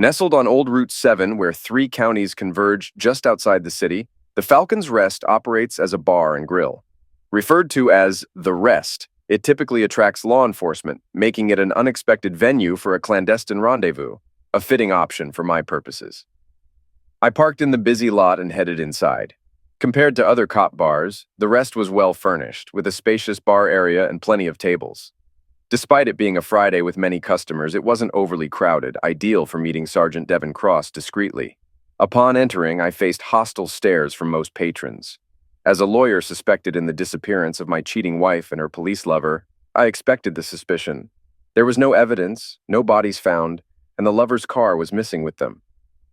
Nestled on Old Route 7, where three counties converge just outside the city, the Falcon's Rest operates as a bar and grill. Referred to as the Rest, it typically attracts law enforcement, making it an unexpected venue for a clandestine rendezvous, a fitting option for my purposes. I parked in the busy lot and headed inside. Compared to other cop bars, the Rest was well furnished, with a spacious bar area and plenty of tables. Despite it being a Friday with many customers, it wasn't overly crowded, ideal for meeting Sergeant Devin Cross discreetly. Upon entering, I faced hostile stares from most patrons. As a lawyer suspected in the disappearance of my cheating wife and her police lover, I expected the suspicion. There was no evidence, no bodies found, and the lover's car was missing with them.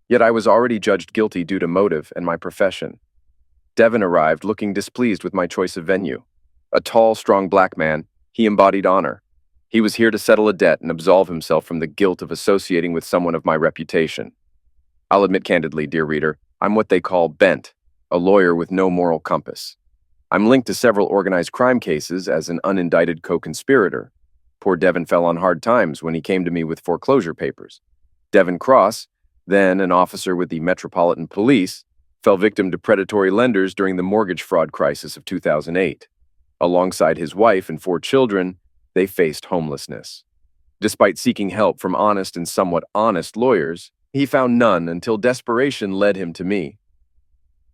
Yet I was already judged guilty due to motive and my profession. Devin arrived looking displeased with my choice of venue. A tall, strong black man, he embodied honor. He was here to settle a debt and absolve himself from the guilt of associating with someone of my reputation. I'll admit candidly, dear reader, I'm what they call bent, a lawyer with no moral compass. I'm linked to several organized crime cases as an unindicted co-conspirator. Poor Devin fell on hard times when he came to me with foreclosure papers. Devin Cross, then an officer with the Metropolitan Police, fell victim to predatory lenders during the mortgage fraud crisis of 2008. Alongside his wife and 4 children, they faced homelessness. Despite seeking help from honest and somewhat honest lawyers, he found none until desperation led him to me.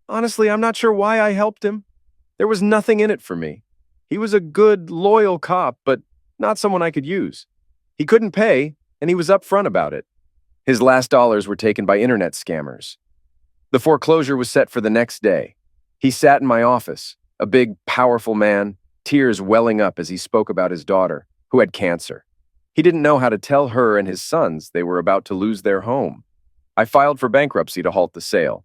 Honestly, I'm not sure why I helped him. There was nothing in it for me. He was a good, loyal cop, but not someone I could use. He couldn't pay, and he was upfront about it. His last dollars were taken by internet scammers. The foreclosure was set for the next day. He sat in my office, a big, powerful man, tears welling up as he spoke about his daughter, who had cancer. He didn't know how to tell her and his sons they were about to lose their home. I filed for bankruptcy to halt the sale.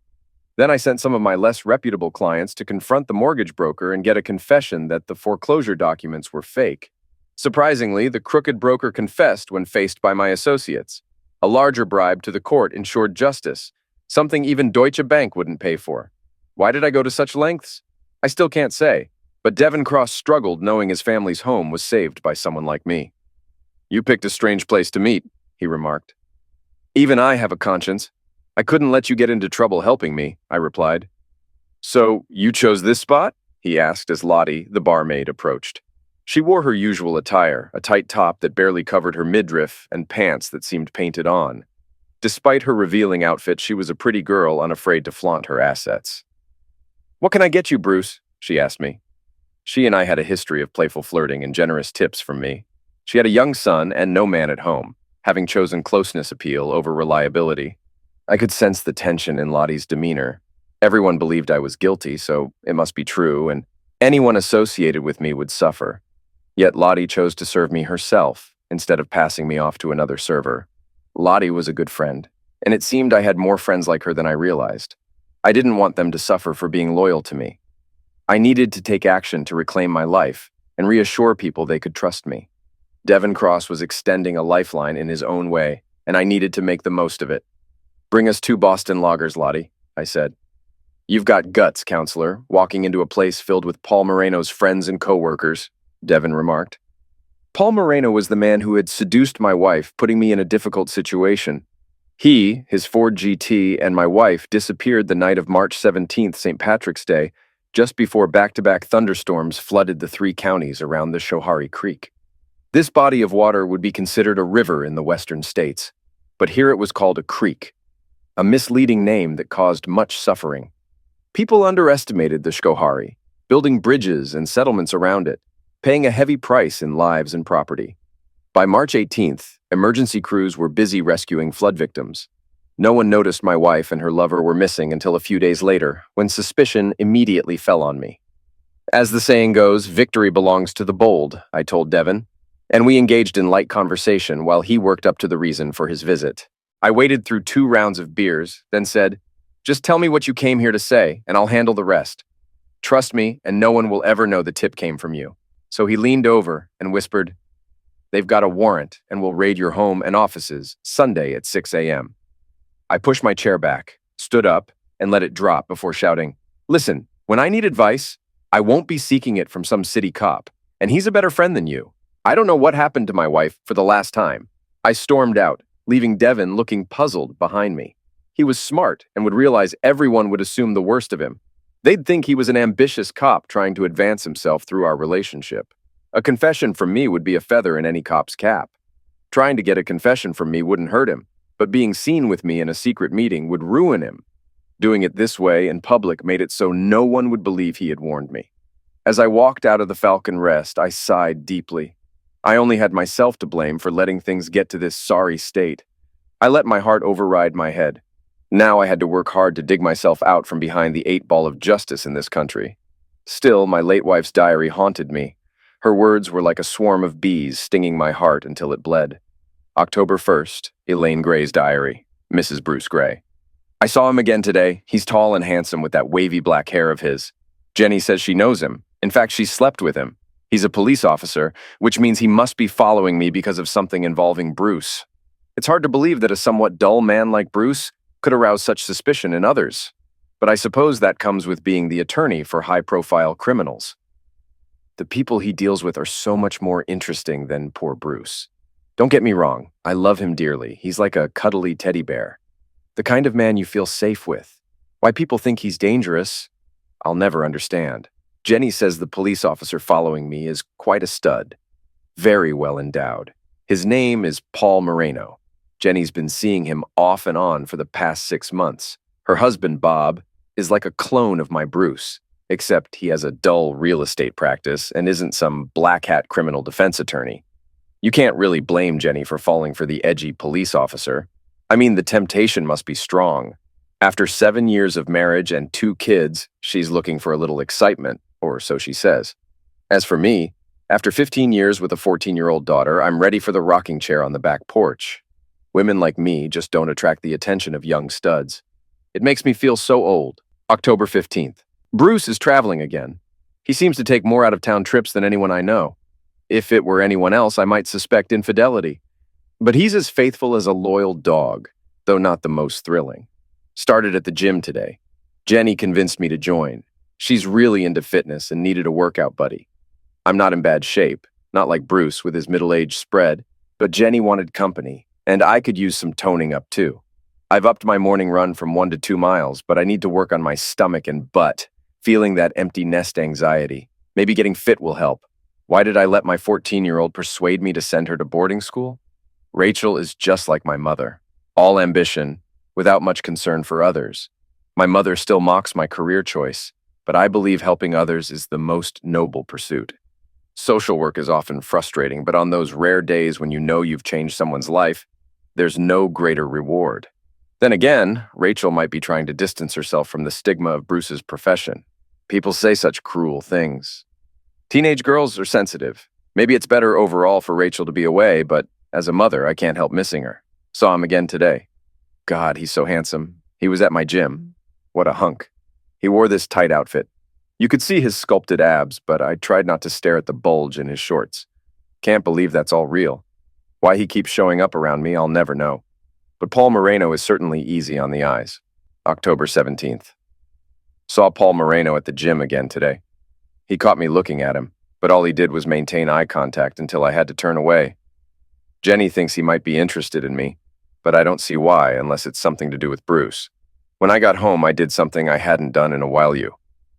Then I sent some of my less reputable clients to confront the mortgage broker and get a confession that the foreclosure documents were fake. Surprisingly, the crooked broker confessed when faced by my associates. A larger bribe to the court ensured justice, something even Deutsche Bank wouldn't pay for. Why did I go to such lengths? I still can't say. But Devin Cross struggled knowing his family's home was saved by someone like me. You picked a strange place to meet, he remarked. Even I have a conscience. I couldn't let you get into trouble helping me, I replied. So, you chose this spot? He asked as Lottie, the barmaid, approached. She wore her usual attire, a tight top that barely covered her midriff and pants that seemed painted on. Despite her revealing outfit, she was a pretty girl unafraid to flaunt her assets. What can I get you, Bruce? She asked me. She and I had a history of playful flirting and generous tips from me. She had a young son and no man at home, having chosen closeness appeal over reliability. I could sense the tension in Lottie's demeanor. Everyone believed I was guilty, so it must be true, and anyone associated with me would suffer. Yet Lottie chose to serve me herself, instead of passing me off to another server. Lottie was a good friend, and it seemed I had more friends like her than I realized. I didn't want them to suffer for being loyal to me. I needed to take action to reclaim my life and reassure people they could trust me. Devin Cross was extending a lifeline in his own way, and I needed to make the most of it. Bring us 2 Boston Lagers, Lottie, I said. You've got guts, counselor, walking into a place filled with Paul Moreno's friends and co-workers, Devin remarked. Paul Moreno was the man who had seduced my wife, putting me in a difficult situation. He, his Ford GT, and my wife disappeared the night of March 17th, St. Patrick's Day, just before back-to-back thunderstorms flooded the 3 counties around the Schoharie Creek. This body of water would be considered a river in the western states, but here it was called a creek, a misleading name that caused much suffering. People underestimated the Schoharie, building bridges and settlements around it, paying a heavy price in lives and property. By March 18th, emergency crews were busy rescuing flood victims. No one noticed my wife and her lover were missing until a few days later, when suspicion immediately fell on me. As the saying goes, victory belongs to the bold, I told Devin, and we engaged in light conversation while he worked up to the reason for his visit. I waited through 2 rounds of beers, then said, just tell me what you came here to say, and I'll handle the rest. Trust me, and no one will ever know the tip came from you. So he leaned over and whispered, they've got a warrant and will raid your home and offices Sunday at 6 a.m. I pushed my chair back, stood up, and let it drop before shouting, listen, when I need advice, I won't be seeking it from some city cop, and he's a better friend than you. I don't know what happened to my wife for the last time. I stormed out, leaving Devin looking puzzled behind me. He was smart and would realize everyone would assume the worst of him. They'd think he was an ambitious cop trying to advance himself through our relationship. A confession from me would be a feather in any cop's cap. Trying to get a confession from me wouldn't hurt him, but being seen with me in a secret meeting would ruin him. Doing it this way in public made it so no one would believe he had warned me. As I walked out of the Falcon Rest, I sighed deeply. I only had myself to blame for letting things get to this sorry state. I let my heart override my head. Now I had to work hard to dig myself out from behind the 8-ball of justice in this country. Still, my late wife's diary haunted me. Her words were like a swarm of bees stinging my heart until it bled. October 1st, Elaine Gray's diary, Mrs. Bruce Gray. I saw him again today. He's tall and handsome with that wavy black hair of his. Jenny says she knows him. In fact, she slept with him. He's a police officer, which means he must be following me because of something involving Bruce. It's hard to believe that a somewhat dull man like Bruce could arouse such suspicion in others. But I suppose that comes with being the attorney for high-profile criminals. The people he deals with are so much more interesting than poor Bruce. Don't get me wrong, I love him dearly. He's like a cuddly teddy bear. The kind of man you feel safe with. Why people think he's dangerous, I'll never understand. Jenny says the police officer following me is quite a stud. Very well endowed. His name is Paul Moreno. Jenny's been seeing him off and on for the past 6 months. Her husband, Bob, is like a clone of my Bruce, except he has a dull real estate practice and isn't some black hat criminal defense attorney. You can't really blame Jenny for falling for the edgy police officer. I mean, the temptation must be strong. After 7 years of marriage and 2 kids, she's looking for a little excitement, or so she says. As for me, after 15 years with a 14-year-old daughter, I'm ready for the rocking chair on the back porch. Women like me just don't attract the attention of young studs. It makes me feel so old. October 15th. Bruce is traveling again. He seems to take more out-of-town trips than anyone I know. If it were anyone else, I might suspect infidelity. But he's as faithful as a loyal dog, though not the most thrilling. Started at the gym today. Jenny convinced me to join. She's really into fitness and needed a workout buddy. I'm not in bad shape, not like Bruce with his middle-aged spread, but Jenny wanted company, and I could use some toning up too. I've upped my morning run from 1 to 2 miles, but I need to work on my stomach and butt, feeling that empty nest anxiety. Maybe getting fit will help. Why did I let my 14-year-old persuade me to send her to boarding school? Rachel is just like my mother, all ambition, without much concern for others. My mother still mocks my career choice, but I believe helping others is the most noble pursuit. Social work is often frustrating, but on those rare days when you know you've changed someone's life, there's no greater reward. Then again, Rachel might be trying to distance herself from the stigma of Bruce's profession. People say such cruel things. Teenage girls are sensitive. Maybe it's better overall for Rachel to be away, but as a mother, I can't help missing her. Saw him again today. God, he's so handsome. He was at my gym. What a hunk. He wore this tight outfit. You could see his sculpted abs, but I tried not to stare at the bulge in his shorts. Can't believe that's all real. Why he keeps showing up around me, I'll never know. But Paul Moreno is certainly easy on the eyes. October 17th. Saw Paul Moreno at the gym again today. He caught me looking at him, but all he did was maintain eye contact until I had to turn away. Jenny thinks he might be interested in me, but I don't see why unless it's something to do with Bruce. When I got home, I did something I hadn't done in a while.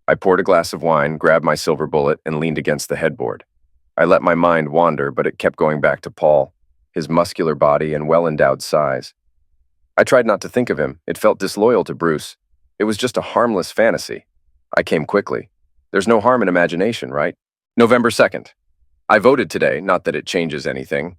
I poured a glass of wine, grabbed my silver bullet, and leaned against the headboard. I let my mind wander, but it kept going back to Paul, his muscular body and well-endowed size. I tried not to think of him. It felt disloyal to Bruce. It was just a harmless fantasy. I came quickly. There's no harm in imagination, right? November 2nd. I voted today, not that it changes anything.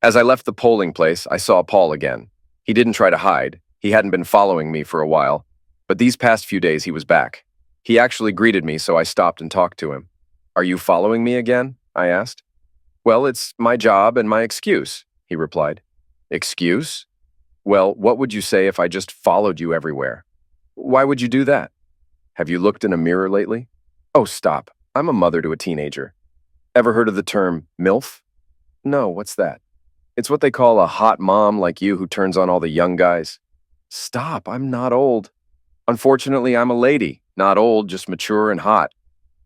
As I left the polling place, I saw Paul again. He didn't try to hide. He hadn't been following me for a while, but these past few days he was back. He actually greeted me, so I stopped and talked to him. "Are you following me again?" I asked. "Well, it's my job and my excuse," he replied. "Excuse? Well, what would you say if I just followed you everywhere?" "Why would you do that?" "Have you looked in a mirror lately?" "Oh, stop. I'm a mother to a teenager." "Ever heard of the term MILF?" "No, what's that?" "It's what they call a hot mom like you who turns on all the young guys." "Stop, I'm not old." "Unfortunately, I'm a lady. Not old, just mature and hot."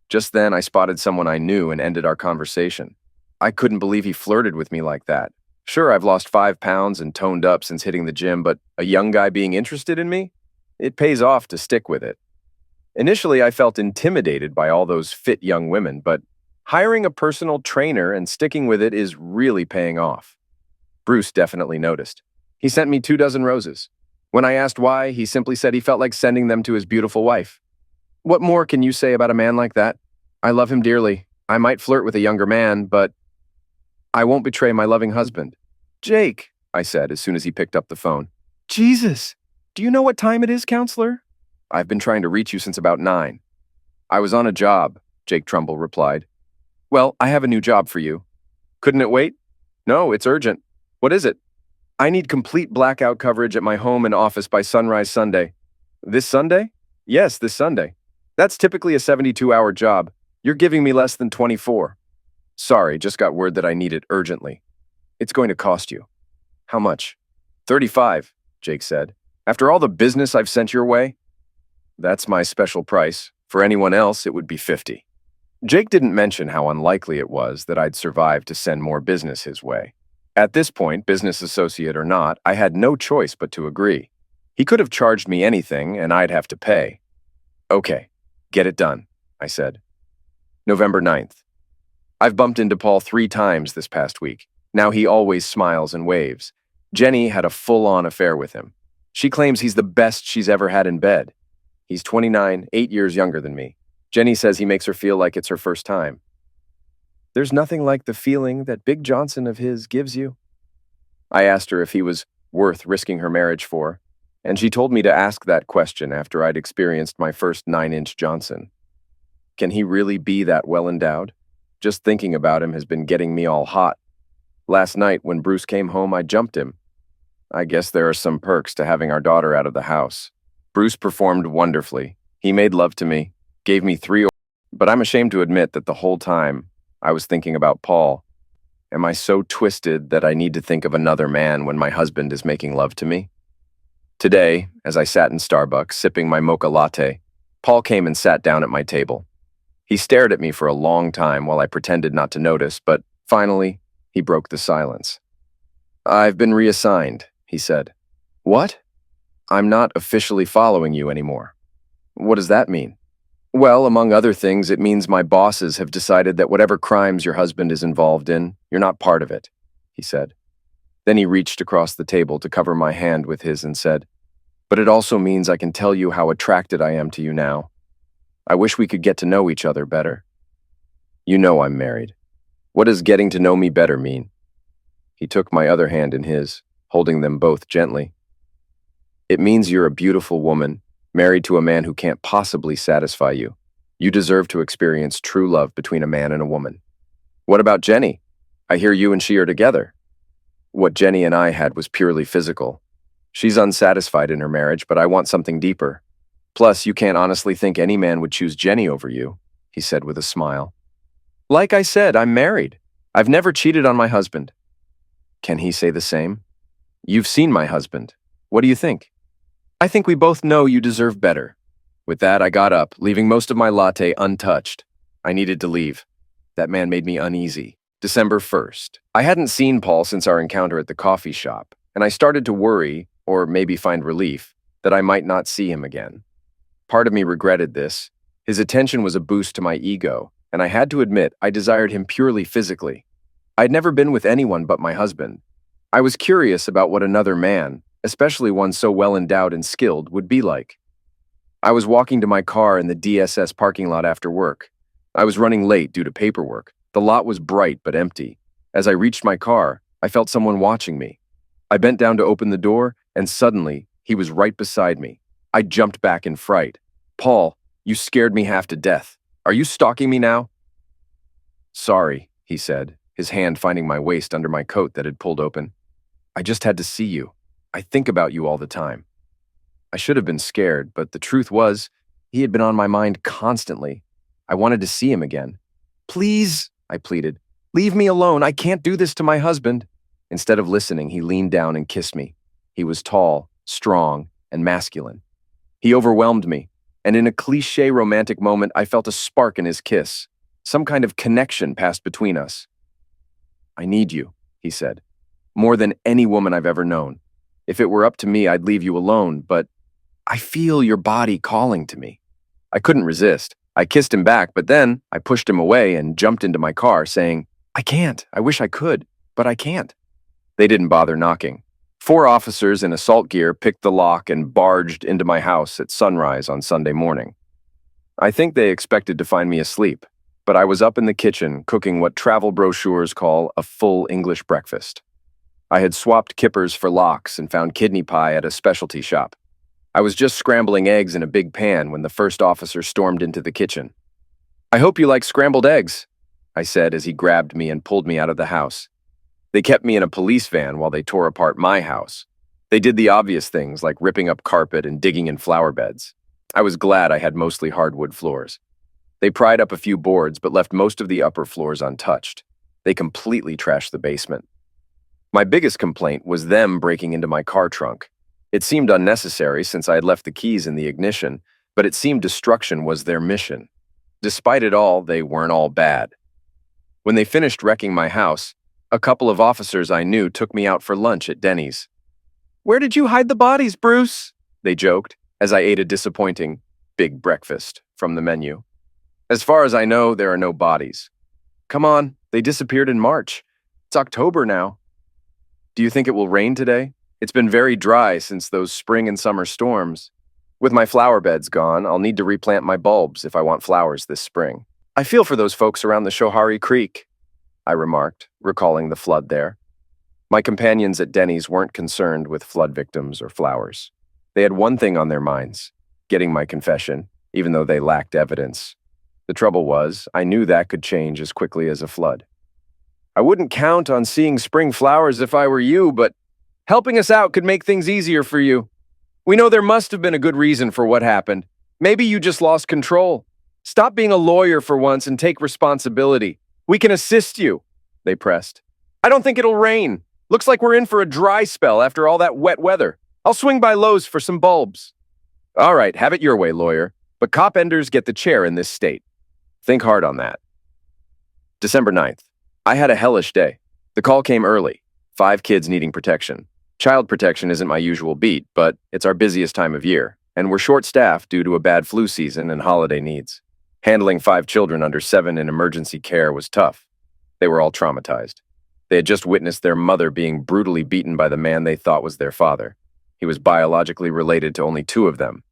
Just then, I spotted someone I knew and ended our conversation. I couldn't believe he flirted with me like that. Sure, I've lost 5 pounds and toned up since hitting the gym, but a young guy being interested in me? It pays off to stick with it. Initially, I felt intimidated by all those fit young women, but hiring a personal trainer and sticking with it is really paying off. Bruce definitely noticed. He sent me 24 roses. When I asked why, he simply said he felt like sending them to his beautiful wife. What more can you say about a man like that? I love him dearly. I might flirt with a younger man, but I won't betray my loving husband. Jake, I said as soon as he picked up the phone. Jesus, do you know what time it is, counselor? I've been trying to reach you since about 9. I was on a job, Jake Trumbull replied. Well, I have a new job for you. Couldn't it wait? No, it's urgent. What is it? I need complete blackout coverage at my home and office by sunrise Sunday. This Sunday? Yes, this Sunday. That's typically a 72-hour job. You're giving me less than 24. Sorry, just got word that I need it urgently. It's going to cost you. How much? 35, Jake said. After all the business I've sent your way? That's my special price. For anyone else, it would be 50. Jake didn't mention how unlikely it was that I'd survive to send more business his way. At this point, business associate or not, I had no choice but to agree. He could have charged me anything, and I'd have to pay. Okay, get it done, I said. November 9th. I've bumped into Paul 3 times this past week. Now he always smiles and waves. Jenny had a full-on affair with him. She claims he's the best she's ever had in bed. He's 29, 8 years younger than me. Jenny says he makes her feel like it's her first time. There's nothing like the feeling that Big Johnson of his gives you. I asked her if he was worth risking her marriage for, and she told me to ask that question after I'd experienced my first 9-inch Johnson. Can he really be that well-endowed? Just thinking about him has been getting me all hot. Last night, when Bruce came home, I jumped him. I guess there are some perks to having our daughter out of the house. Bruce performed wonderfully. He made love to me, gave me 3, but I'm ashamed to admit that the whole time I was thinking about Paul. Am I so twisted that I need to think of another man when my husband is making love to me? Today, as I sat in Starbucks sipping my mocha latte, Paul came and sat down at my table. He stared at me for a long time while I pretended not to notice, but finally, he broke the silence. I've been reassigned, he said. What? I'm not officially following you anymore. What does that mean? Well, among other things, it means my bosses have decided that whatever crimes your husband is involved in, you're not part of it, he said. Then he reached across the table to cover my hand with his and said, but it also means I can tell you how attracted I am to you now. I wish we could get to know each other better. You know I'm married. What does getting to know me better mean? He took my other hand in his, holding them both gently. It means you're a beautiful woman, married to a man who can't possibly satisfy you. You deserve to experience true love between a man and a woman. What about Jenny? I hear you and she are together. What Jenny and I had was purely physical. She's unsatisfied in her marriage, but I want something deeper. Plus, you can't honestly think any man would choose Jenny over you, he said with a smile. Like I said, I'm married. I've never cheated on my husband. Can he say the same? You've seen my husband. What do you think? I think we both know you deserve better. With that, I got up, leaving most of my latte untouched. I needed to leave. That man made me uneasy. December 1st. I hadn't seen Paul since our encounter at the coffee shop, and I started to worry, or maybe find relief, that I might not see him again. Part of me regretted this. His attention was a boost to my ego, and I had to admit I desired him purely physically. I'd never been with anyone but my husband. I was curious about what another man, especially one so well-endowed and skilled, would be like. I was walking to my car in the DSS parking lot after work. I was running late due to paperwork. The lot was bright but empty. As I reached my car, I felt someone watching me. I bent down to open the door, and suddenly, he was right beside me. I jumped back in fright. Paul, you scared me half to death. Are you stalking me now? Sorry, he said, his hand finding my waist under my coat that had pulled open. I just had to see you. I think about you all the time. I should have been scared, but the truth was, he had been on my mind constantly. I wanted to see him again. Please, I pleaded, leave me alone. I can't do this to my husband. Instead of listening, he leaned down and kissed me. He was tall, strong, and masculine. He overwhelmed me, and in a cliché romantic moment, I felt a spark in his kiss. Some kind of connection passed between us. I need you, he said. More than any woman I've ever known. If it were up to me, I'd leave you alone, but I feel your body calling to me. I couldn't resist. I kissed him back, but then I pushed him away and jumped into my car, saying, I can't. I wish I could, but I can't. They didn't bother knocking. 4 officers in assault gear picked the lock and barged into my house at sunrise on Sunday morning. I think they expected to find me asleep, but I was up in the kitchen cooking what travel brochures call a full English breakfast. I had swapped kippers for lox and found kidney pie at a specialty shop. I was just scrambling eggs in a big pan when the first officer stormed into the kitchen. I hope you like scrambled eggs, I said as he grabbed me and pulled me out of the house. They kept me in a police van while they tore apart my house. They did the obvious things like ripping up carpet and digging in flower beds. I was glad I had mostly hardwood floors. They pried up a few boards but left most of the upper floors untouched. They completely trashed the basement. My biggest complaint was them breaking into my car trunk. It seemed unnecessary since I had left the keys in the ignition, but it seemed destruction was their mission. Despite it all, they weren't all bad. When they finished wrecking my house, a couple of officers I knew took me out for lunch at Denny's. Where did you hide the bodies, Bruce? They joked as I ate a disappointing big breakfast from the menu. As far as I know, there are no bodies. Come on, they disappeared in March. It's October now. Do you think it will rain today? It's been very dry since those spring and summer storms. With my flower beds gone, I'll need to replant my bulbs if I want flowers this spring. I feel for those folks around the Shohari Creek, I remarked, recalling the flood there. My companions at Denny's weren't concerned with flood victims or flowers. They had one thing on their minds, getting my confession, even though they lacked evidence. The trouble was, I knew that could change as quickly as a flood. I wouldn't count on seeing spring flowers if I were you, but helping us out could make things easier for you. We know there must have been a good reason for what happened. Maybe you just lost control. Stop being a lawyer for once and take responsibility. We can assist you, they pressed. I don't think it'll rain. Looks like we're in for a dry spell after all that wet weather. I'll swing by Lowe's for some bulbs. All right, have it your way, lawyer. But cop enders get the chair in this state. Think hard on that. December 9th. I had a hellish day. The call came early. 5 kids needing protection. Child protection isn't my usual beat, but it's our busiest time of year, and we're short-staffed due to a bad flu season and holiday needs. Handling 5 children under 7 in emergency care was tough. They were all traumatized. They had just witnessed their mother being brutally beaten by the man they thought was their father. He was biologically related to only 2 of them,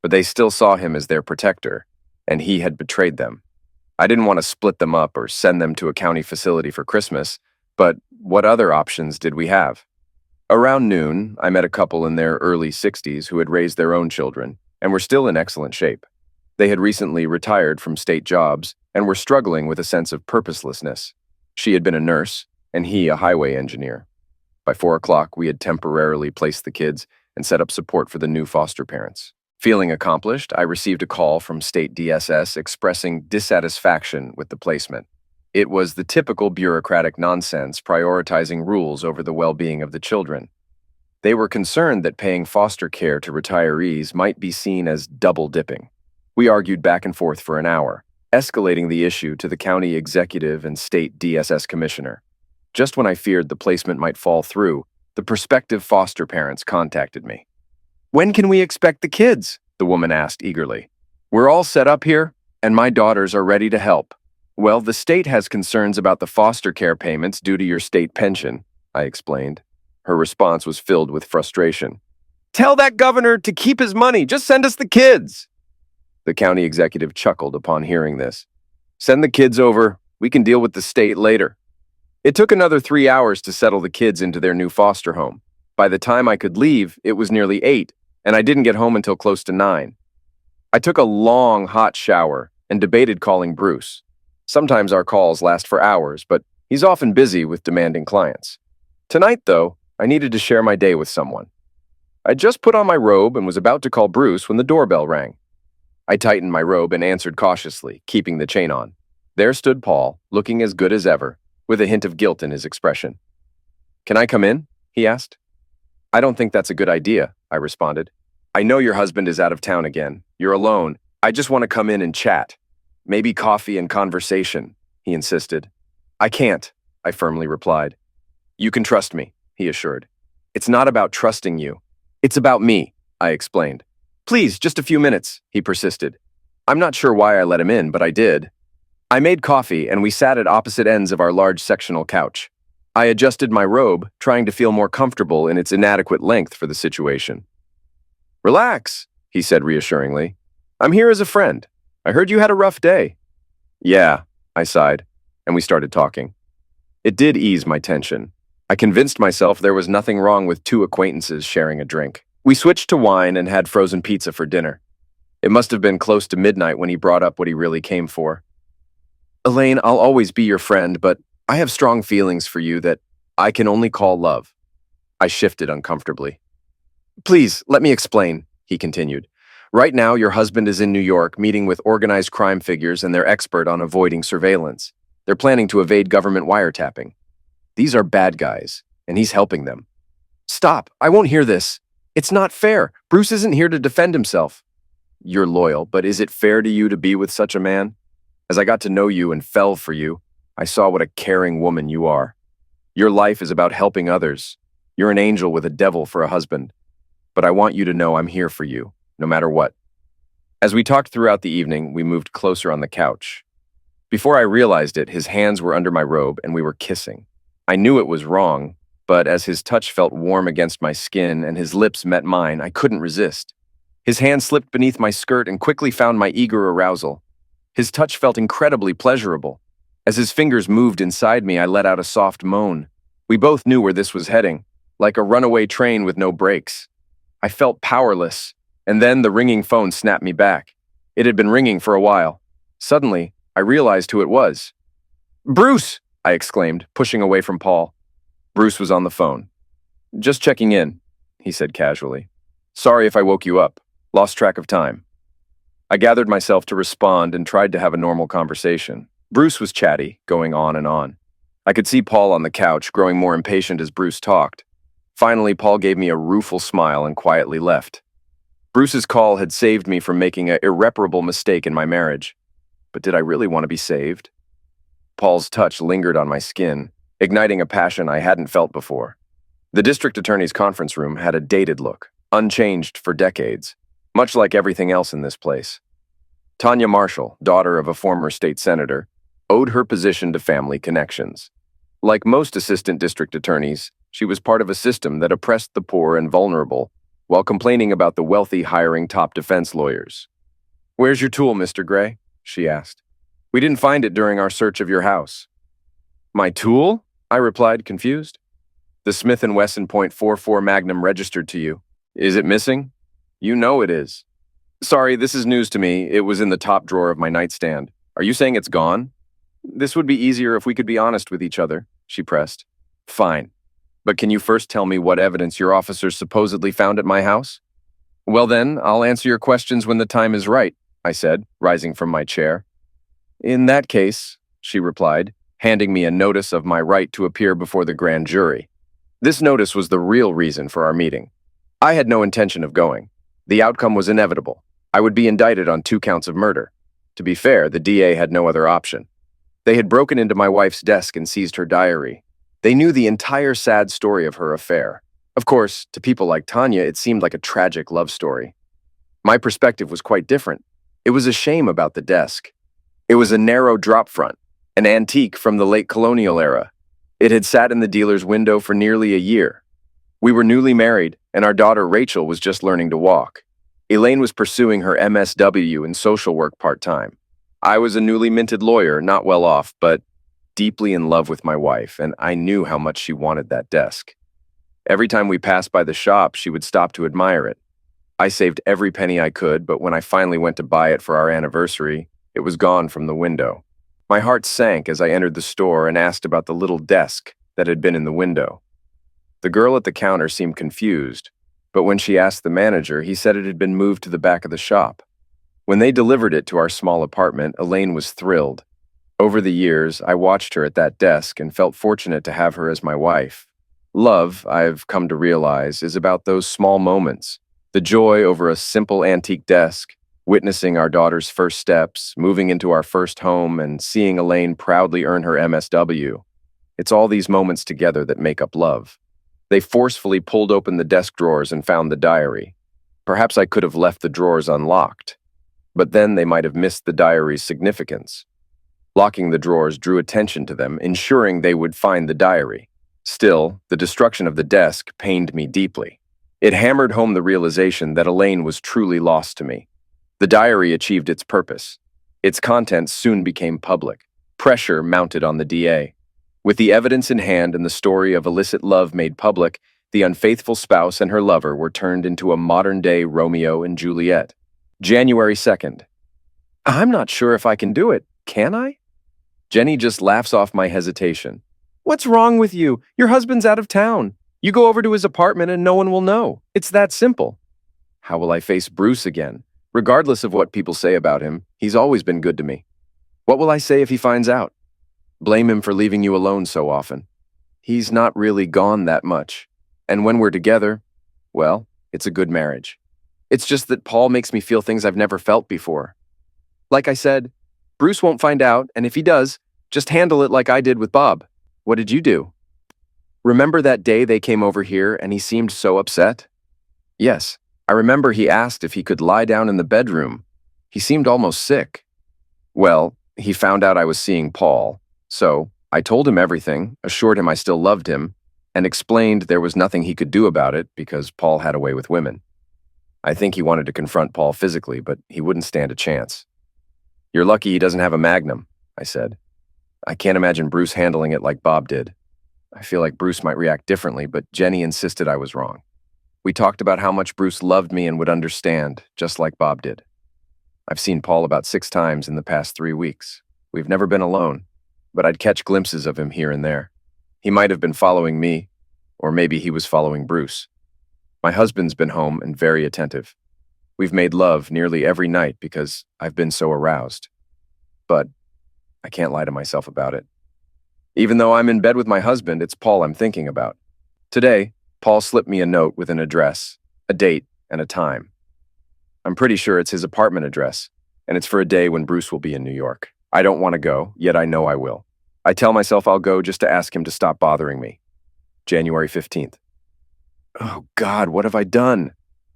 but they still saw him as their protector, and he had betrayed them. I didn't want to split them up or send them to a county facility for Christmas, but what other options did we have? Around noon, I met a couple in their early 60s who had raised their own children and were still in excellent shape. They had recently retired from state jobs and were struggling with a sense of purposelessness. She had been a nurse, and he a highway engineer. By 4 o'clock, we had temporarily placed the kids and set up support for the new foster parents. Feeling accomplished, I received a call from state DSS expressing dissatisfaction with the placement. It was the typical bureaucratic nonsense prioritizing rules over the well-being of the children. They were concerned that paying foster care to retirees might be seen as double-dipping. We argued back and forth for an hour, escalating the issue to the county executive and state DSS commissioner. Just when I feared the placement might fall through, the prospective foster parents contacted me. When can we expect the kids? The woman asked eagerly. We're all set up here, and my daughters are ready to help. Well, the state has concerns about the foster care payments due to your state pension, I explained. Her response was filled with frustration. Tell that governor to keep his money. Just send us the kids. The county executive chuckled upon hearing this. Send the kids over. We can deal with the state later. It took another 3 hours to settle the kids into their new foster home. By the time I could leave, it was nearly 8, and I didn't get home until close to 9. I took a long, hot shower and debated calling Bruce. Sometimes our calls last for hours, but he's often busy with demanding clients. Tonight, though, I needed to share my day with someone. I just put on my robe and was about to call Bruce when the doorbell rang. I tightened my robe and answered cautiously, keeping the chain on. There stood Paul, looking as good as ever, with a hint of guilt in his expression. Can I come in? He asked. I don't think that's a good idea, I responded. I know your husband is out of town again. You're alone. I just want to come in and chat. Maybe coffee and conversation, he insisted. I can't, I firmly replied. You can trust me, he assured. It's not about trusting you. It's about me, I explained. Please, just a few minutes, he persisted. I'm not sure why I let him in, but I did. I made coffee, and we sat at opposite ends of our large sectional couch. I adjusted my robe, trying to feel more comfortable in its inadequate length for the situation. Relax, he said reassuringly. I'm here as a friend. I heard you had a rough day. Yeah, I sighed, and we started talking. It did ease my tension. I convinced myself there was nothing wrong with two acquaintances sharing a drink. We switched to wine and had frozen pizza for dinner. It must have been close to midnight when he brought up what he really came for. Elaine, I'll always be your friend, but I have strong feelings for you that I can only call love. I shifted uncomfortably. Please, let me explain, he continued. Right now, your husband is in New York meeting with organized crime figures and they're expert on avoiding surveillance. They're planning to evade government wiretapping. These are bad guys, and he's helping them. Stop, I won't hear this. It's not fair. Bruce isn't here to defend himself. You're loyal, but is it fair to you to be with such a man? As I got to know you and fell for you, I saw what a caring woman you are. Your life is about helping others. You're an angel with a devil for a husband. But I want you to know I'm here for you, no matter what. As we talked throughout the evening, we moved closer on the couch. Before I realized it, his hands were under my robe and we were kissing. I knew it was wrong, but as his touch felt warm against my skin and his lips met mine, I couldn't resist. His hand slipped beneath my skirt and quickly found my eager arousal. His touch felt incredibly pleasurable. As his fingers moved inside me, I let out a soft moan. We both knew where this was heading, like a runaway train with no brakes. I felt powerless, and then the ringing phone snapped me back. It had been ringing for a while. Suddenly, I realized who it was. Bruce! I exclaimed, pushing away from Paul. Bruce was on the phone. Just checking in, he said casually. Sorry if I woke you up. Lost track of time. I gathered myself to respond and tried to have a normal conversation. Bruce was chatty, going on and on. I could see Paul on the couch, growing more impatient as Bruce talked. Finally, Paul gave me a rueful smile and quietly left. Bruce's call had saved me from making an irreparable mistake in my marriage. But did I really want to be saved? Paul's touch lingered on my skin, igniting a passion I hadn't felt before. The district attorney's conference room had a dated look, unchanged for decades, much like everything else in this place. Tanya Marshall, daughter of a former state senator, owed her position to family connections. Like most assistant district attorneys, she was part of a system that oppressed the poor and vulnerable while complaining about the wealthy hiring top defense lawyers. Where's your tool, Mr. Gray? She asked. We didn't find it during our search of your house. My tool? I replied, confused. The Smith & Wesson .44 Magnum registered to you. Is it missing? You know it is. Sorry, this is news to me. It was in the top drawer of my nightstand. Are you saying it's gone? This would be easier if we could be honest with each other, she pressed. Fine. But can you first tell me what evidence your officers supposedly found at my house? Well then, I'll answer your questions when the time is right, I said, rising from my chair. In that case, she replied, handing me a notice of my right to appear before the grand jury. This notice was the real reason for our meeting. I had no intention of going. The outcome was inevitable. I would be indicted on 2 counts of murder. To be fair, the DA had no other option. They had broken into my wife's desk and seized her diary. They knew the entire sad story of her affair. Of course, to people like Tanya, it seemed like a tragic love story. My perspective was quite different. It was a shame about the desk. It was a narrow drop front, an antique from the late colonial era. It had sat in the dealer's window for nearly a year. We were newly married, and our daughter Rachel was just learning to walk. Elaine was pursuing her MSW in social work part-time. I was a newly minted lawyer, not well off, but deeply in love with my wife, and I knew how much she wanted that desk. Every time we passed by the shop, she would stop to admire it. I saved every penny I could, but when I finally went to buy it for our anniversary, it was gone from the window. My heart sank as I entered the store and asked about the little desk that had been in the window. The girl at the counter seemed confused, but when she asked the manager, he said it had been moved to the back of the shop. When they delivered it to our small apartment, Elaine was thrilled. Over the years, I watched her at that desk and felt fortunate to have her as my wife. Love, I've come to realize, is about those small moments. The joy over a simple antique desk, witnessing our daughter's first steps, moving into our first home, and seeing Elaine proudly earn her MSW. It's all these moments together that make up love. They forcefully pulled open the desk drawers and found the diary. Perhaps I could have left the drawers unlocked, but then they might have missed the diary's significance. Locking the drawers drew attention to them, ensuring they would find the diary. Still, the destruction of the desk pained me deeply. It hammered home the realization that Elaine was truly lost to me. The diary achieved its purpose. Its contents soon became public. Pressure mounted on the DA. With the evidence in hand and the story of illicit love made public, the unfaithful spouse and her lover were turned into a modern-day Romeo and Juliet. January 2nd. I'm not sure if I can do it, can I? Jenny just laughs off my hesitation. What's wrong with you? Your husband's out of town. You go over to his apartment and no one will know. It's that simple. How will I face Bruce again? Regardless of what people say about him, he's always been good to me. What will I say if he finds out? Blame him for leaving you alone so often. He's not really gone that much. And when we're together, well, it's a good marriage. It's just that Paul makes me feel things I've never felt before. Like I said, Bruce won't find out, and if he does, just handle it like I did with Bob. What did you do? Remember that day they came over here and he seemed so upset? Yes, I remember he asked if he could lie down in the bedroom. He seemed almost sick. Well, he found out I was seeing Paul, so I told him everything, assured him I still loved him, and explained there was nothing he could do about it because Paul had a way with women. I think he wanted to confront Paul physically, but he wouldn't stand a chance. You're lucky he doesn't have a Magnum, I said. I can't imagine Bruce handling it like Bob did. I feel like Bruce might react differently, but Jenny insisted I was wrong. We talked about how much Bruce loved me and would understand, just like Bob did. I've seen Paul about 6 times in the past 3 weeks. We've never been alone, but I'd catch glimpses of him here and there. He might have been following me, or maybe he was following Bruce. My husband's been home and very attentive. We've made love nearly every night because I've been so aroused. But I can't lie to myself about it. Even though I'm in bed with my husband, it's Paul I'm thinking about. Today, Paul slipped me a note with an address, a date, and a time. I'm pretty sure it's his apartment address, and it's for a day when Bruce will be in New York. I don't want to go, yet I know I will. I tell myself I'll go just to ask him to stop bothering me. January 15th. Oh God, what have I done?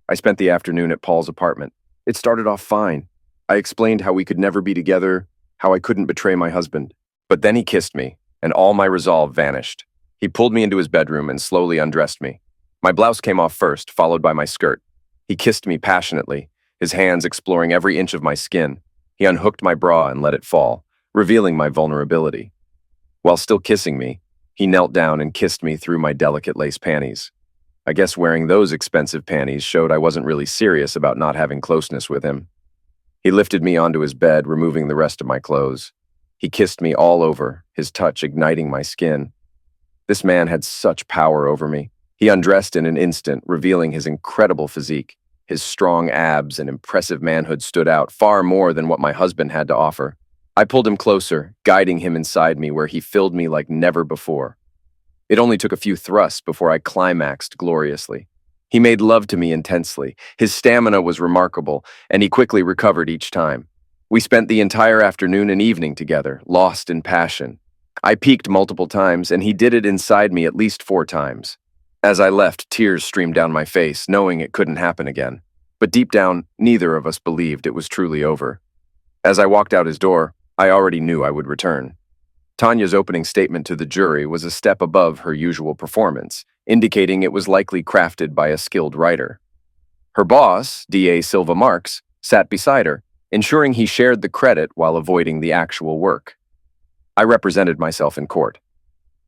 I spent the afternoon at Paul's apartment. It started off fine. I explained how we could never be together, how I couldn't betray my husband. But then he kissed me, and all my resolve vanished. He pulled me into his bedroom and slowly undressed me. My blouse came off first, followed by my skirt. He kissed me passionately, his hands exploring every inch of my skin. He unhooked my bra and let it fall, revealing my vulnerability. While still kissing me, he knelt down and kissed me through my delicate lace panties. I guess wearing those expensive panties showed I wasn't really serious about not having closeness with him. He lifted me onto his bed, removing the rest of my clothes. He kissed me all over, his touch igniting my skin. This man had such power over me. He undressed in an instant, revealing his incredible physique. His strong abs and impressive manhood stood out far more than what my husband had to offer. I pulled him closer, guiding him inside me where he filled me like never before. It only took a few thrusts before I climaxed gloriously. He made love to me intensely. His stamina was remarkable, and he quickly recovered each time. We spent the entire afternoon and evening together, lost in passion. I peaked multiple times, and he did it inside me at least 4 times. As I left, tears streamed down my face, knowing it couldn't happen again. But deep down, neither of us believed it was truly over. As I walked out his door, I already knew I would return. Tanya's opening statement to the jury was a step above her usual performance, indicating it was likely crafted by a skilled writer. Her boss, D.A. Silva Marks, sat beside her, ensuring he shared the credit while avoiding the actual work. I represented myself in court.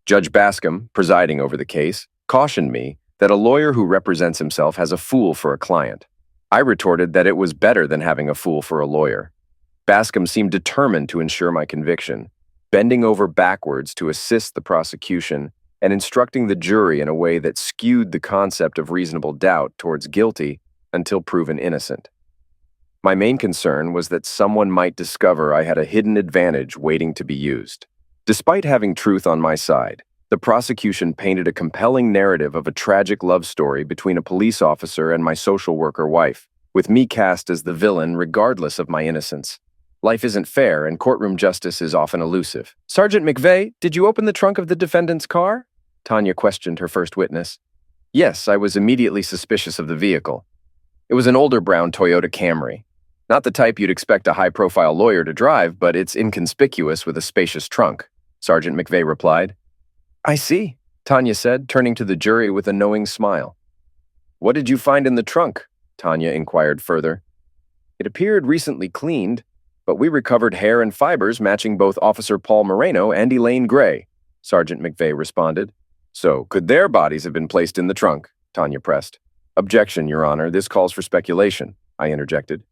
Judge Bascom, presiding over the case, cautioned me that a lawyer who represents himself has a fool for a client. I retorted that it was better than having a fool for a lawyer. Bascom seemed determined to ensure my conviction, bending over backwards to assist the prosecution and instructing the jury in a way that skewed the concept of reasonable doubt towards guilty until proven innocent. My main concern was that someone might discover I had a hidden advantage waiting to be used. Despite having truth on my side, the prosecution painted a compelling narrative of a tragic love story between a police officer and my social worker wife, with me cast as the villain regardless of my innocence. Life isn't fair, and courtroom justice is often elusive. Sergeant McVeigh, did you open the trunk of the defendant's car? Tanya questioned her first witness. Yes, I was immediately suspicious of the vehicle. It was an older brown Toyota Camry. Not the type you'd expect a high-profile lawyer to drive, but it's inconspicuous with a spacious trunk, Sergeant McVeigh replied. I see, Tanya said, turning to the jury with a knowing smile. What did you find in the trunk? Tanya inquired further. It appeared recently cleaned, but we recovered hair and fibers matching both Officer Paul Moreno and Elaine Gray, Sergeant McVeigh responded. So, could their bodies have been placed in the trunk? Tanya pressed. Objection, Your Honor. This calls for speculation, I interjected.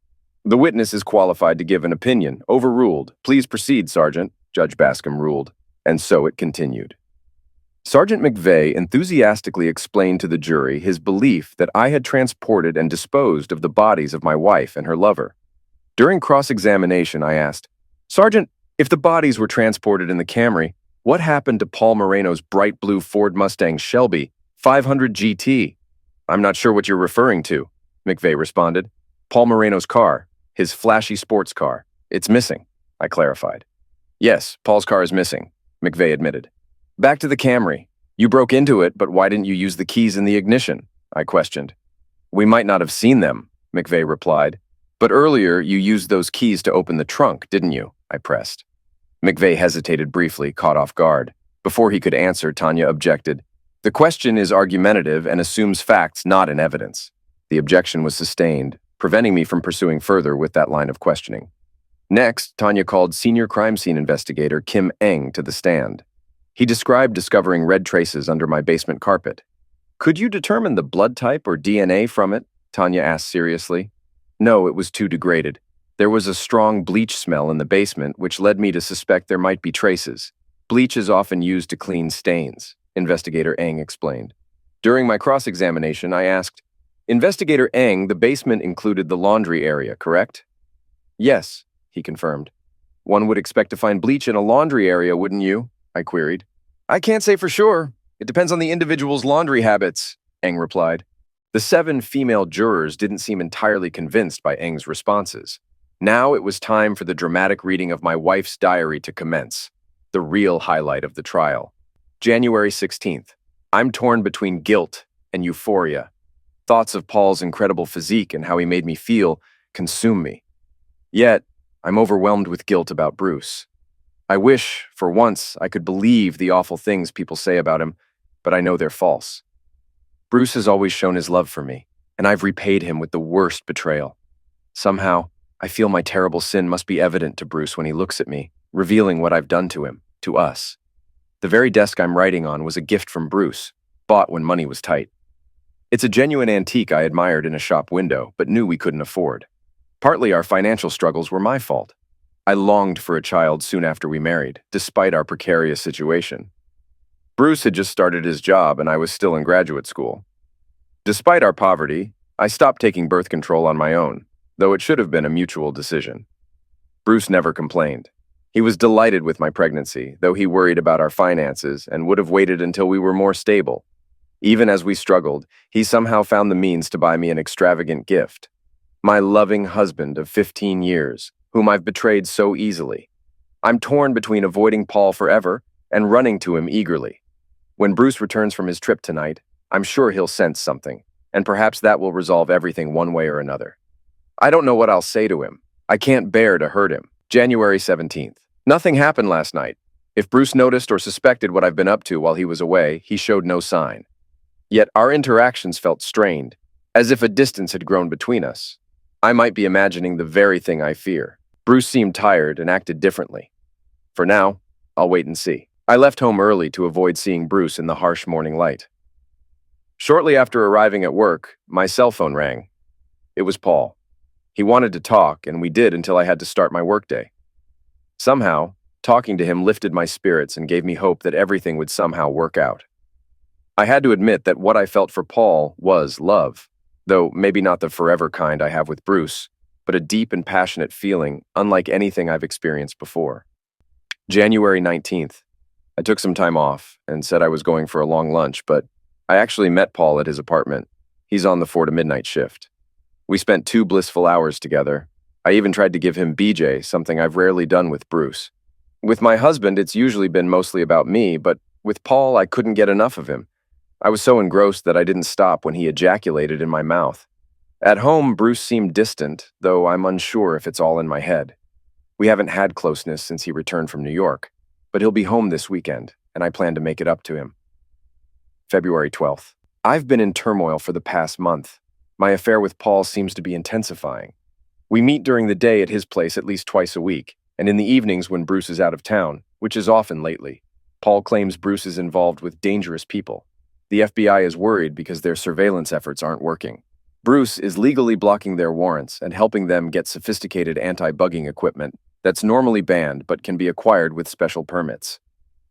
The witness is qualified to give an opinion. Overruled. Please proceed, Sergeant, Judge Bascom ruled. And so it continued. Sergeant McVeigh enthusiastically explained to the jury his belief that I had transported and disposed of the bodies of my wife and her lover. During cross-examination, I asked, Sergeant, if the bodies were transported in the Camry, what happened to Paul Moreno's bright blue Ford Mustang Shelby 500 GT? I'm not sure what you're referring to, McVeigh responded. Paul Moreno's car, his flashy sports car. It's missing, I clarified. Yes, Paul's car is missing, McVeigh admitted. Back to the Camry. You broke into it, but why didn't you use the keys in the ignition? I questioned. We might not have seen them, McVeigh replied. But earlier, you used those keys to open the trunk, didn't you? I pressed. McVeigh hesitated briefly, caught off guard. Before he could answer, Tanya objected. The question is argumentative and assumes facts not in evidence. The objection was sustained, preventing me from pursuing further with that line of questioning. Next, Tanya called senior crime scene investigator Kim Eng to the stand. He described discovering red traces under my basement carpet. Could you determine the blood type or DNA from it? Tanya asked seriously. No, it was too degraded. There was a strong bleach smell in the basement, which led me to suspect there might be traces. Bleach is often used to clean stains, Investigator Eng explained. During my cross-examination, I asked, Investigator Eng, the basement included the laundry area, correct? Yes, he confirmed. One would expect to find bleach in a laundry area, wouldn't you? I queried. I can't say for sure. It depends on the individual's laundry habits, Eng replied. The 7 female jurors didn't seem entirely convinced by Eng's responses. Now it was time for the dramatic reading of my wife's diary to commence, the real highlight of the trial. January 16th. I'm torn between guilt and euphoria. Thoughts of Paul's incredible physique and how he made me feel consume me. Yet, I'm overwhelmed with guilt about Bruce. I wish, for once, I could believe the awful things people say about him, but I know they're false. Bruce has always shown his love for me, and I've repaid him with the worst betrayal. Somehow, I feel my terrible sin must be evident to Bruce when he looks at me, revealing what I've done to him, to us. The very desk I'm writing on was a gift from Bruce, bought when money was tight. It's a genuine antique I admired in a shop window, but knew we couldn't afford. Partly our financial struggles were my fault. I longed for a child soon after we married, despite our precarious situation. Bruce had just started his job and I was still in graduate school. Despite our poverty, I stopped taking birth control on my own, though it should have been a mutual decision. Bruce never complained. He was delighted with my pregnancy, though he worried about our finances and would have waited until we were more stable. Even as we struggled, he somehow found the means to buy me an extravagant gift. My loving husband of 15 years, whom I've betrayed so easily. I'm torn between avoiding Paul forever and running to him eagerly. When Bruce returns from his trip tonight, I'm sure he'll sense something, and perhaps that will resolve everything one way or another. I don't know what I'll say to him. I can't bear to hurt him. January 17th. Nothing happened last night. If Bruce noticed or suspected what I've been up to while he was away, he showed no sign. Yet our interactions felt strained, as if a distance had grown between us. I might be imagining the very thing I fear. Bruce seemed tired and acted differently. For now, I'll wait and see. I left home early to avoid seeing Bruce in the harsh morning light. Shortly after arriving at work, my cell phone rang. It was Paul. He wanted to talk, and we did until I had to start my workday. Somehow, talking to him lifted my spirits and gave me hope that everything would somehow work out. I had to admit that what I felt for Paul was love, though maybe not the forever kind I have with Bruce, but a deep and passionate feeling unlike anything I've experienced before. January 19th. I took some time off and said I was going for a long lunch, but I actually met Paul at his apartment. He's on the 4 to midnight shift. We spent 2 blissful hours together. I even tried to give him BJ, something I've rarely done with Bruce. With my husband, it's usually been mostly about me, but with Paul, I couldn't get enough of him. I was so engrossed that I didn't stop when he ejaculated in my mouth. At home, Bruce seemed distant, though I'm unsure if it's all in my head. We haven't had closeness since he returned from New York, but he'll be home this weekend, and I plan to make it up to him. February 12th. I've been in turmoil for the past month. My affair with Paul seems to be intensifying. We meet during the day at his place at least twice a week, and in the evenings when Bruce is out of town, which is often lately. Paul claims Bruce is involved with dangerous people. The FBI is worried because their surveillance efforts aren't working. Bruce is legally blocking their warrants and helping them get sophisticated anti-bugging equipment that's normally banned but can be acquired with special permits.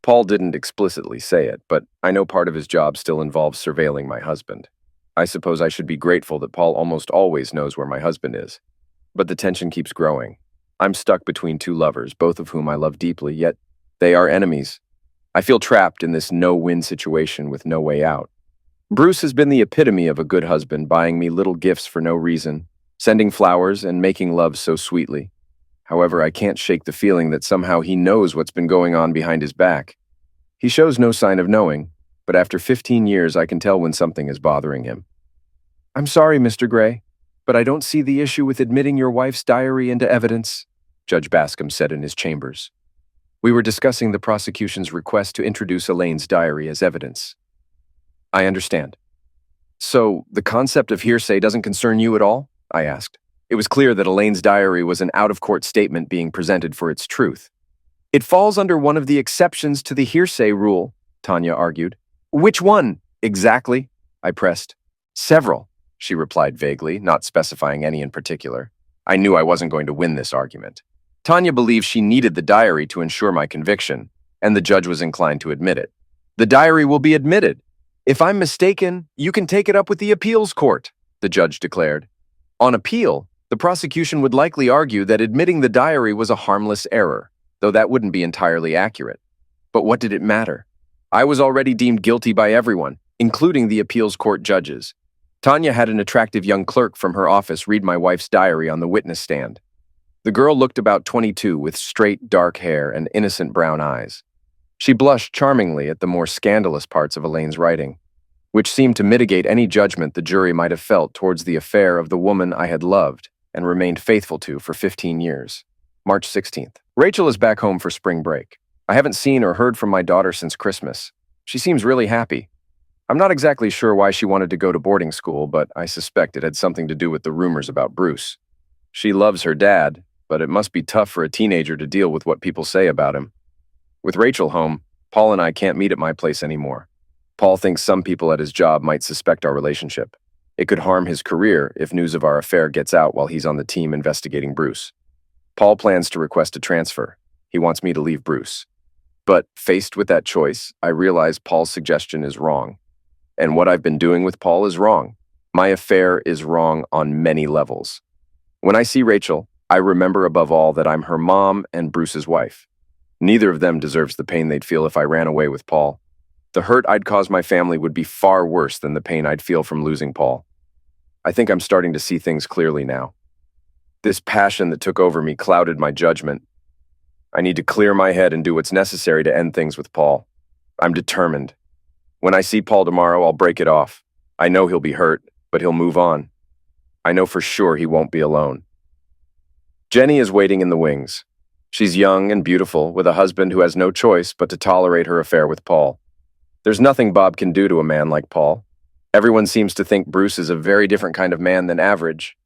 Paul didn't explicitly say it, but I know part of his job still involves surveilling my husband. I suppose I should be grateful that Paul almost always knows where my husband is. But the tension keeps growing. I'm stuck between two lovers, both of whom I love deeply, yet they are enemies. I feel trapped in this no-win situation with no way out. Bruce has been the epitome of a good husband, buying me little gifts for no reason, sending flowers, and making love so sweetly. However, I can't shake the feeling that somehow he knows what's been going on behind his back. He shows no sign of knowing, but after 15 years I can tell when something is bothering him. I'm sorry, Mr. Gray, but I don't see the issue with admitting your wife's diary into evidence, Judge Bascom said in his chambers. We were discussing the prosecution's request to introduce Elaine's diary as evidence. I understand. So, the concept of hearsay doesn't concern you at all? I asked. It was clear that Elaine's diary was an out-of-court statement being presented for its truth. It falls under one of the exceptions to the hearsay rule, Tanya argued. Which one, exactly? I pressed. Several, she replied vaguely, not specifying any in particular. I knew I wasn't going to win this argument. Tanya believed she needed the diary to ensure my conviction, and the judge was inclined to admit it. The diary will be admitted. If I'm mistaken, you can take it up with the appeals court, the judge declared. On appeal, the prosecution would likely argue that admitting the diary was a harmless error, though that wouldn't be entirely accurate. But what did it matter? I was already deemed guilty by everyone, including the appeals court judges. Tanya had an attractive young clerk from her office read my wife's diary on the witness stand. The girl looked about 22 with straight, dark hair and innocent brown eyes. She blushed charmingly at the more scandalous parts of Elaine's writing, which seemed to mitigate any judgment the jury might have felt towards the affair of the woman I had loved and remained faithful to for 15 years. March 16th. Rachel is back home for spring break. I haven't seen or heard from my daughter since Christmas. She seems really happy. I'm not exactly sure why she wanted to go to boarding school, but I suspect it had something to do with the rumors about Bruce. She loves her dad, but it must be tough for a teenager to deal with what people say about him. With Rachel home, Paul and I can't meet at my place anymore. Paul thinks some people at his job might suspect our relationship. It could harm his career if news of our affair gets out while he's on the team investigating Bruce. Paul plans to request a transfer. He wants me to leave Bruce. But faced with that choice, I realize Paul's suggestion is wrong. And what I've been doing with Paul is wrong. My affair is wrong on many levels. When I see Rachel, I remember above all that I'm her mom and Bruce's wife. Neither of them deserves the pain they'd feel if I ran away with Paul. The hurt I'd cause my family would be far worse than the pain I'd feel from losing Paul. I think I'm starting to see things clearly now. This passion that took over me clouded my judgment. I need to clear my head and do what's necessary to end things with Paul. I'm determined. When I see Paul tomorrow, I'll break it off. I know he'll be hurt, but he'll move on. I know for sure he won't be alone. Jenny is waiting in the wings. She's young and beautiful, with a husband who has no choice but to tolerate her affair with Paul. There's nothing Bob can do to a man like Paul. Everyone seems to think Bruce is a very different kind of man than average.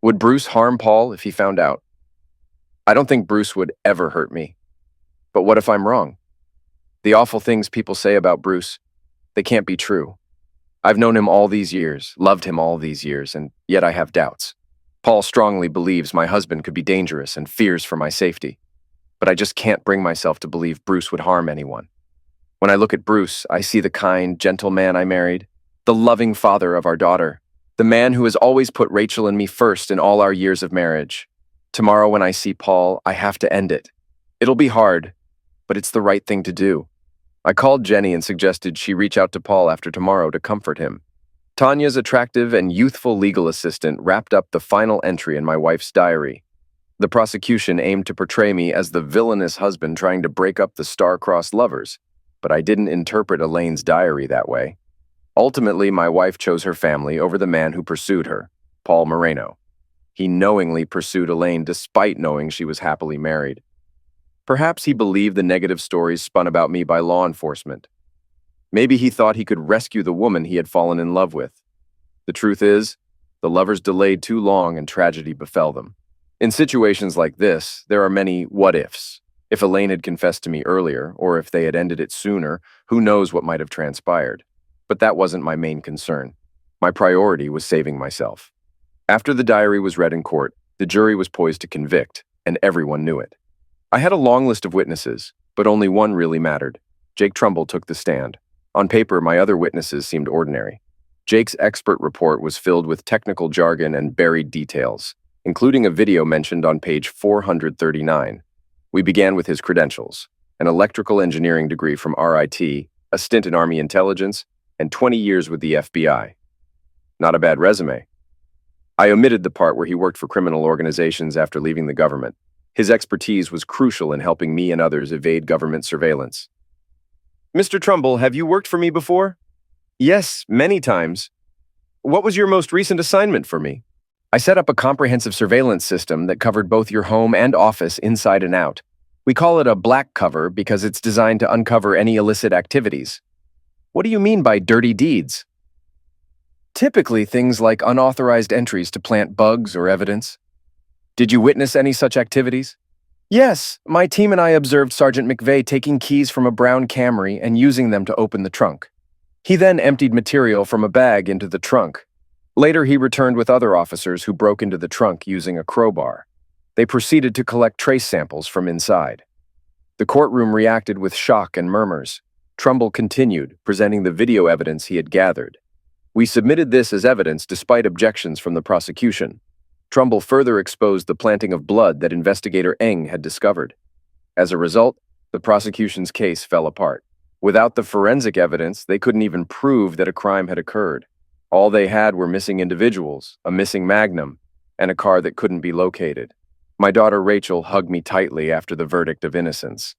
Would Bruce harm Paul if he found out? I don't think Bruce would ever hurt me. But what if I'm wrong? The awful things people say about Bruce, they can't be true. I've known him all these years, loved him all these years, and yet I have doubts. Paul strongly believes my husband could be dangerous and fears for my safety. But I just can't bring myself to believe Bruce would harm anyone. When I look at Bruce, I see the kind, gentle man I married, the loving father of our daughter, the man who has always put Rachel and me first in all our years of marriage. Tomorrow when I see Paul, I have to end it. It'll be hard, but it's the right thing to do. I called Jenny and suggested she reach out to Paul after tomorrow to comfort him. Tanya's attractive and youthful legal assistant wrapped up the final entry in my wife's diary. The prosecution aimed to portray me as the villainous husband trying to break up the star-crossed lovers, but I didn't interpret Elaine's diary that way. Ultimately, my wife chose her family over the man who pursued her, Paul Moreno. He knowingly pursued Elaine despite knowing she was happily married. Perhaps he believed the negative stories spun about me by law enforcement. Maybe he thought he could rescue the woman he had fallen in love with. The truth is, the lovers delayed too long and tragedy befell them. In situations like this, there are many what-ifs. If Elaine had confessed to me earlier, or if they had ended it sooner, who knows what might have transpired. But that wasn't my main concern. My priority was saving myself. After the diary was read in court, the jury was poised to convict, and everyone knew it. I had a long list of witnesses, but only one really mattered. Jake Trumbull took the stand. On paper, my other witnesses seemed ordinary. Jake's expert report was filled with technical jargon and buried details, including a video mentioned on page 439. We began with his credentials: an electrical engineering degree from RIT, a stint in Army intelligence, and 20 years with the FBI. Not a bad resume. I omitted the part where he worked for criminal organizations after leaving the government. His expertise was crucial in helping me and others evade government surveillance. Mr. Trumbull, have you worked for me before? Yes, many times. What was your most recent assignment for me? I set up a comprehensive surveillance system that covered both your home and office inside and out. We call it a black cover because it's designed to uncover any illicit activities. What do you mean by dirty deeds? Typically things like unauthorized entries to plant bugs or evidence. Did you witness any such activities? Yes, my team and I observed Sergeant McVeigh taking keys from a brown Camry and using them to open the trunk. He then emptied material from a bag into the trunk. Later, he returned with other officers who broke into the trunk using a crowbar. They proceeded to collect trace samples from inside. The courtroom reacted with shock and murmurs. Trumbull continued, presenting the video evidence he had gathered. We submitted this as evidence despite objections from the prosecution. Trumbull further exposed the planting of blood that investigator Eng had discovered. As a result, the prosecution's case fell apart. Without the forensic evidence, they couldn't even prove that a crime had occurred. All they had were missing individuals, a missing Magnum, and a car that couldn't be located. My daughter Rachel hugged me tightly after the verdict of innocence.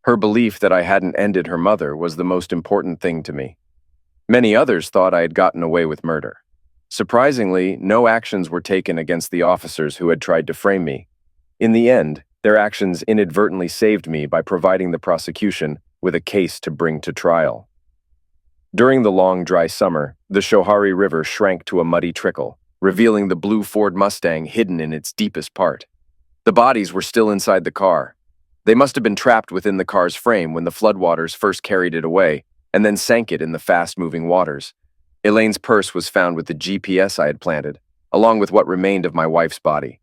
Her belief that I hadn't ended her mother was the most important thing to me. Many others thought I had gotten away with murder. Surprisingly, no actions were taken against the officers who had tried to frame me. In the end, their actions inadvertently saved me by providing the prosecution with a case to bring to trial. During the long, dry summer, the Schoharie River shrank to a muddy trickle, revealing the blue Ford Mustang hidden in its deepest part. The bodies were still inside the car. They must have been trapped within the car's frame when the floodwaters first carried it away and then sank it in the fast-moving waters. Elaine's purse was found with the GPS I had planted, along with what remained of my wife's body.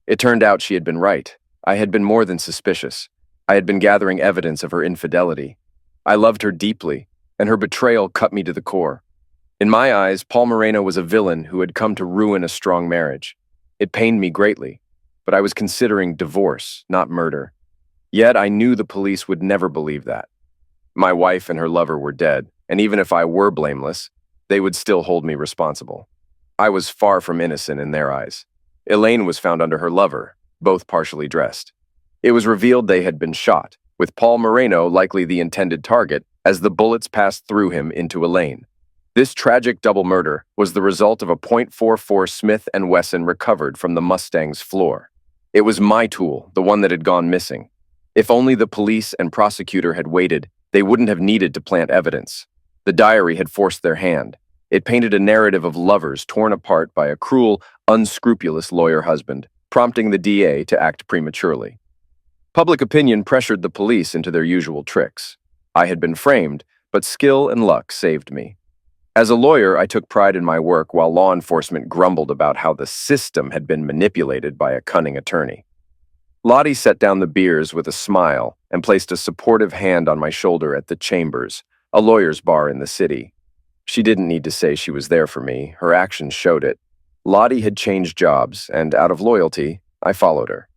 It turned out she had been right. I had been more than suspicious. I had been gathering evidence of her infidelity. I loved her deeply, and her betrayal cut me to the core. In my eyes, Paul Moreno was a villain who had come to ruin a strong marriage. It pained me greatly, but I was considering divorce, not murder. Yet I knew the police would never believe that. My wife and her lover were dead, and even if I were blameless, they would still hold me responsible. I was far from innocent in their eyes. Elaine was found under her lover, both partially dressed. It was revealed they had been shot, with Paul Moreno likely the intended target as the bullets passed through him into Elaine. This tragic double murder was the result of a .44 Smith & Wesson recovered from the Mustang's floor. It was my tool, the one that had gone missing. If only the police and prosecutor had waited, they wouldn't have needed to plant evidence. The diary had forced their hand. It painted a narrative of lovers torn apart by a cruel, unscrupulous lawyer husband, prompting the DA to act prematurely. Public opinion pressured the police into their usual tricks. I had been framed, but skill and luck saved me. As a lawyer, I took pride in my work while law enforcement grumbled about how the system had been manipulated by a cunning attorney. Lottie set down the beers with a smile and placed a supportive hand on my shoulder at the Chambers, a lawyer's bar in the city. She didn't need to say she was there for me. Her actions showed it. Lottie had changed jobs, and out of loyalty, I followed her.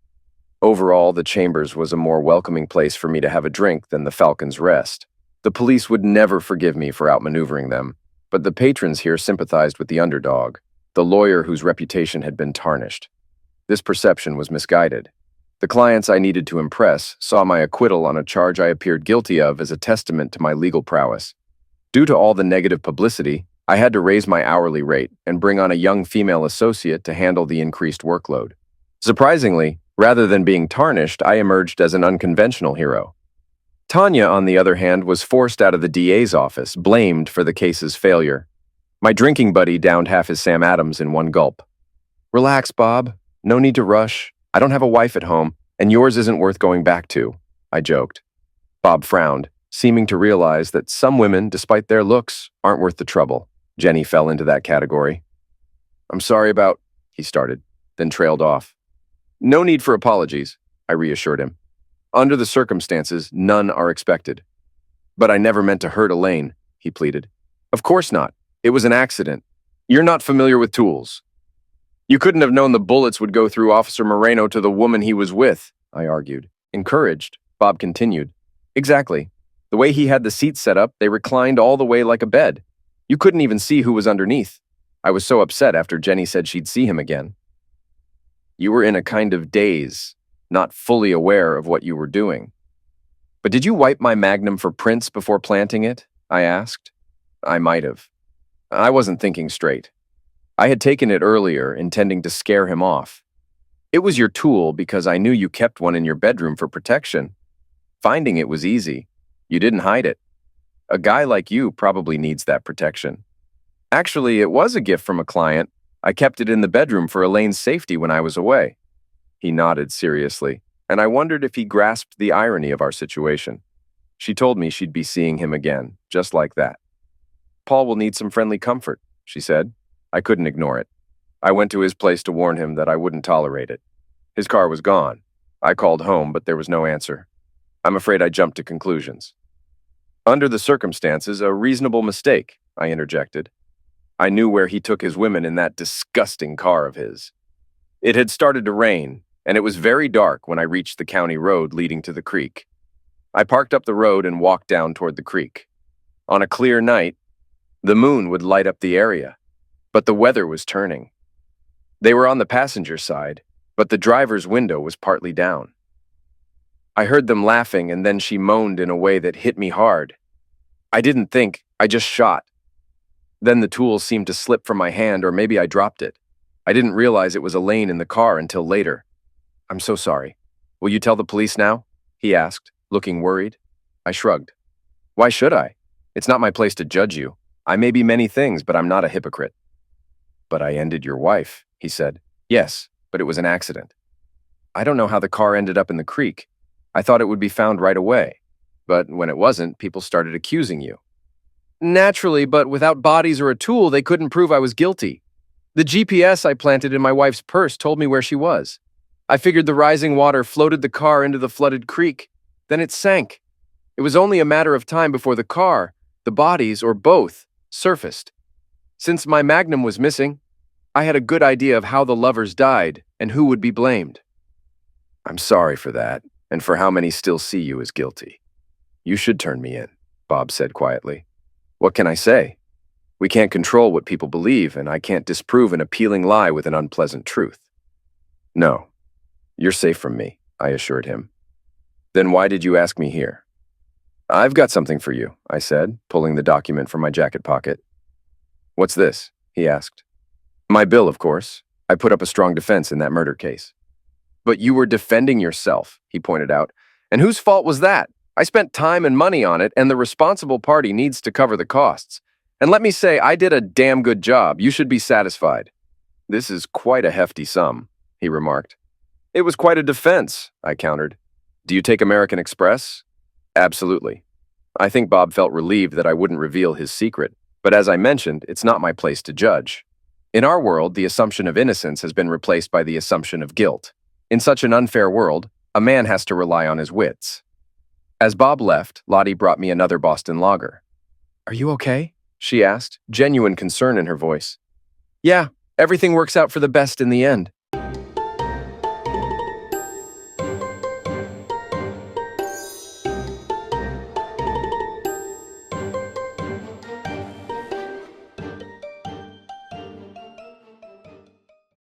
Overall, the Chambers was a more welcoming place for me to have a drink than the Falcon's Rest. The police would never forgive me for outmaneuvering them, but the patrons here sympathized with the underdog, the lawyer whose reputation had been tarnished. This perception was misguided. The clients I needed to impress saw my acquittal on a charge I appeared guilty of as a testament to my legal prowess. Due to all the negative publicity, I had to raise my hourly rate and bring on a young female associate to handle the increased workload. Surprisingly, rather than being tarnished, I emerged as an unconventional hero. Tanya, on the other hand, was forced out of the DA's office, blamed for the case's failure. My drinking buddy downed half his Sam Adams in one gulp. "Relax, Bob. No need to rush. I don't have a wife at home, and yours isn't worth going back to," I joked. Bob frowned, seeming to realize that some women, despite their looks, aren't worth the trouble. Jenny fell into that category. "I'm sorry about," he started, then trailed off. "No need for apologies," I reassured him. "Under the circumstances, none are expected." "But I never meant to hurt Elaine," he pleaded. "Of course not. It was an accident. You're not familiar with tools. You couldn't have known the bullets would go through Officer Moreno to the woman he was with," I argued. Encouraged, Bob continued. "Exactly. The way he had the seats set up, they reclined all the way like a bed. You couldn't even see who was underneath. I was so upset after Jenny said she'd see him again." "You were in a kind of daze, not fully aware of what you were doing." "But did you wipe my magnum for prints before planting it?" I asked. I might have. I wasn't thinking straight. I had taken it earlier, intending to scare him off. "It was your tool because I knew you kept one in your bedroom for protection. Finding it was easy. You didn't hide it. A guy like you probably needs that protection. Actually, it was a gift from a client. I kept it in the bedroom for Elaine's safety when I was away." He nodded seriously, and I wondered if he grasped the irony of our situation. She told me she'd be seeing him again, just like that. "Paul will need some friendly comfort," she said. I couldn't ignore it. I went to his place to warn him that I wouldn't tolerate it. His car was gone. I called home, but there was no answer. I'm afraid I jumped to conclusions. "Under the circumstances, a reasonable mistake," I interjected. I knew where he took his women in that disgusting car of his. It had started to rain, and it was very dark when I reached the county road leading to the creek. I parked up the road and walked down toward the creek. On a clear night, the moon would light up the area, but the weather was turning. They were on the passenger side, but the driver's window was partly down. I heard them laughing, and then she moaned in a way that hit me hard. I didn't think, I just shot. Then the tool seemed to slip from my hand, or maybe I dropped it. I didn't realize it was Elaine in the car until later. "I'm so sorry. Will you tell the police now?" he asked, looking worried. I shrugged. "Why should I? It's not my place to judge you. I may be many things, but I'm not a hypocrite." "But I ended your wife," he said. "Yes, but it was an accident. I don't know how the car ended up in the creek. I thought it would be found right away. But when it wasn't, people started accusing you." "Naturally, but without bodies or a tool, they couldn't prove I was guilty. The GPS I planted in my wife's purse told me where she was. I figured the rising water floated the car into the flooded creek. Then it sank. It was only a matter of time before the car, the bodies, or both, surfaced. Since my magnum was missing, I had a good idea of how the lovers died and who would be blamed." "I'm sorry for that, and for how many still see you as guilty. You should turn me in," Bob said quietly. "What can I say? We can't control what people believe, and I can't disprove an appealing lie with an unpleasant truth." "No, you're safe from me," I assured him. "Then why did you ask me here?" "I've got something for you," I said, pulling the document from my jacket pocket. "What's this?" he asked. "My bill, of course. I put up a strong defense in that murder case." "But you were defending yourself," he pointed out. "And whose fault was that? I spent time and money on it, and the responsible party needs to cover the costs. And let me say, I did a damn good job. You should be satisfied." "This is quite a hefty sum," he remarked. "It was quite a defense," I countered. "Do you take American Express?" "Absolutely." I think Bob felt relieved that I wouldn't reveal his secret, but as I mentioned, it's not my place to judge. In our world, the assumption of innocence has been replaced by the assumption of guilt. In such an unfair world, a man has to rely on his wits. As Bob left, Lottie brought me another Boston lager. "Are you okay?" she asked, genuine concern in her voice. "Yeah, everything works out for the best in the end."